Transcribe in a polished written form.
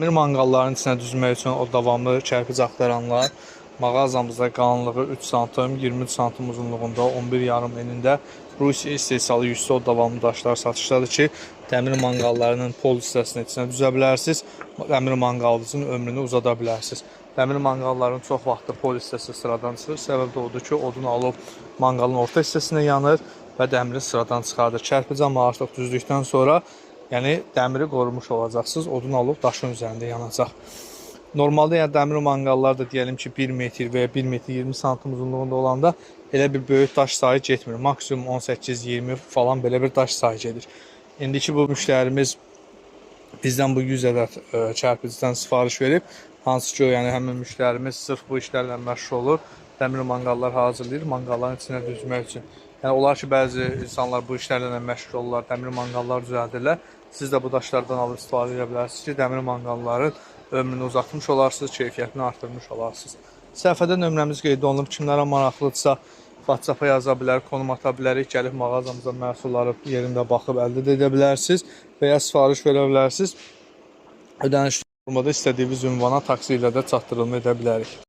Dəmir manqalların içinə düzmək üçün o davamlı kərpic axtaranlar mağazamızda qalınlığı 3 sm, 23 sm uzunluğunda, 11,5 enində Rusiya istehsalı yüksək o davamlı daşlar satışdadır ki, dəmir manqallarının pol hissəsini içinə düzə bilərsiniz, dəmir manqalınızın ömrünü uzada bilərsiniz. Dəmir manqalların çox vaxtı pol hissəsi sıradan çıxır. Səbəb də odur ki, odun alıb manqalın orta hissəsinə yanır və dəmiri sıradan çıxardır. Kərpic amma artıq düzdükdən sonra yəni dəmiri qorumuş olacaqsınız, odun alıb daşın üzərində yanacaq. Normalda yəni dəmir manqallar da deyəlim ki 1 metr və ya 1 metr 20 sm uzunluğunda olanda elə bir böyük daş sayı getmir. Maksimum 18-20 falan belə bir daş sayı gedir. İndiki bu müştərimiz bizdən bu 100 ədəd kərpicdən sifariş verib, hansı ki yəni həmin müştərimiz sırf bu işlərlə məşğul olur. Dəmir manqallar hazırlayır, manqalların içinə düzmək üçün. Yəni olar ki, bəzi insanlar bu işlərlə məşğul olurlar, dəmir manqallar düzəldirlər. Siz də bu daşlardan alıb istifadə edə bilərsiniz ki, dəmir manqalların ömrünü uzatmış olarsınız, keyfiyyətini artırmış olarsınız. Səhifədə nömrəmiz qeyd olunub. Kimlərə maraqlıdırsa WhatsApp-a yaza bilər, konum ata bilərik. Gəlib mağazamıza məhsulları yerində baxıb əldə edə bilərsiniz və ya sifariş verə bilərsiniz. Ödəniş formada istədiyiniz ünvana taksi ilə də çatdırılma edə bilərik.